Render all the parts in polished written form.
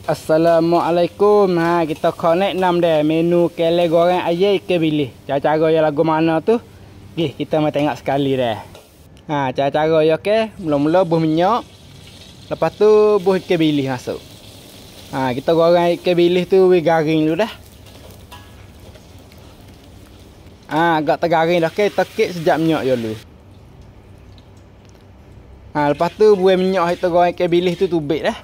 Assalamualaikum. Kita connect 6 dah menu kele goreng ayam ikan bilis. Cara-cara yang lagu mana tu? Kita mau tengok sekali dah. Cara-cara ya ke, mula-mula buh minyak. Lepas tu buh ikan bilis masuk. Kita goreng ikan bilis tu garing dulu dah. Agak tergaring dah ke, tekik sejak minyak je dulu. Lepas tu buih minyak kita goreng ikan bilis tu tubik dah.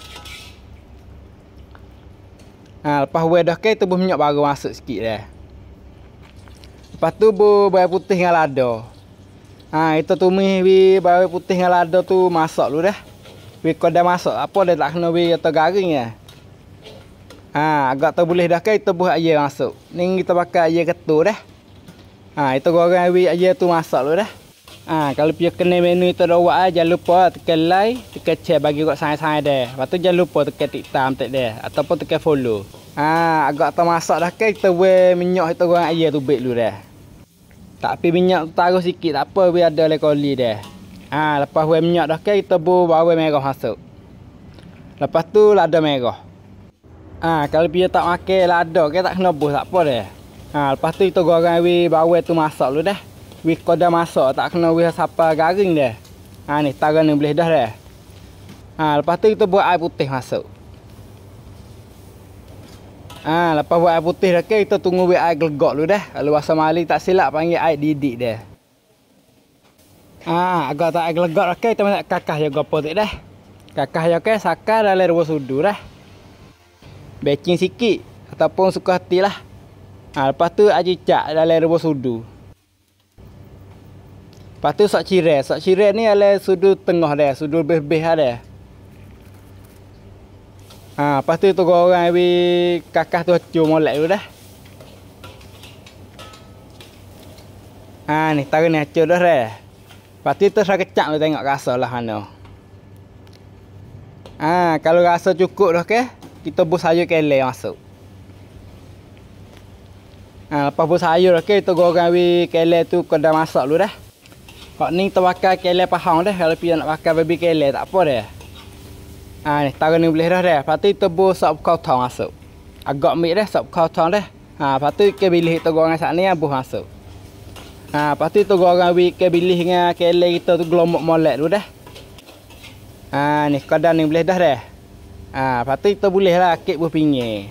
Lepas buih dah ke, tubuh minyak baru masuk sikit dah. Lepas tu bawang putih dengan lada. Kita tumis bawang putih dengan lada tu masak dulu dah. Kau dah masak apa dah tak kena atau garing ya. Agak tu boleh dah ke, kita buat air masuk. Ni kita pakai air ketul dah. Kita goreng air tu masak dulu dah. Kalau pergi kena menu itu dah buat, jangan lupa tekan like, tekan share bagi kat saya dah. Lepas tu jangan lupa tekan tik tam tak dah ataupun tekan follow. Agak termasak dah ke, kita buat minyak kita goreng air tu baik dulu dah. Tapi minyak tu taruh sikit tak apa, biar ada lekoli dah. Lepas buat minyak dah ke, kita buat bawang merah masuk. Lepas tu lada merah. Kalau dia tak makan lada ke tak kena buh tak apa dah. Lepas tu kita goreng bawang tu masak dulu dah. Kau dah masak tak kena sampai garing dah. Ni taran ni boleh dah dah. Lepas tu kita buat air putih masuk. Lepas buat air putih dah ke, kita tunggu air gelegak dulu dah. Kalau bahasa Mali tak silap panggil air didik dah. Agak tak air gelegak dah ke, kita nak kakah je gapo tak dah. Kakah je ke sakar dalam 2 sudu dah. Baking sikit ataupun suka hati lah. Lepas tu air cicak dalam 2 sudu. Lepas tu sok cirai. Sok cirai ni adalah sudut tengah dia. Sudut lebih-lebih ada. Lepas tu goreng kakak tu hacur molek dulu dah. Ni taruh ni hacur dah dah. Lepas tu kita serah kecap tu tengok rasa lah mana. Kalau rasa cukup dah ke, kita buh sayur kele masuk. Lepas buh sayur dah ke, kita goreng kele tu kau dah masak dulu dah. Kau ni kita pakai kele pahang dah. Kalau dia nak pakai baby kele tak apa dah. Ni taruh ni boleh dah dah. Lepas tu kita buat sop kau tong masuk. Agak mik dah sop kau tong dah. Lepas tu ikan bilis kita goreng saat ni buh masuk. Lepas tu kita goreng ikan bilis dengan kele kita tu gelombok molek dulu dah. Ni kadang ni boleh dah dah. Lepas tu kita boleh lah kek buah pinggir.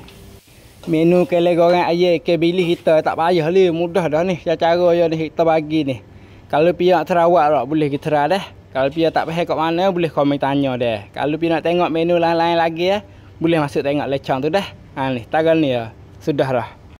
Menu kele goreng ayam ikan bilis kita tak payah li, mudah dah ni. Cara je ni kita bagi ni. Kalau pihak nak terawak tak boleh kita try dah. Kalau pihak tak faham kat mana boleh komen tanya dah. Kalau pihak nak tengok menu lain-lain lagi boleh masuk tengok lecang tu dah. Ni tagal ni ya. Sudah dah.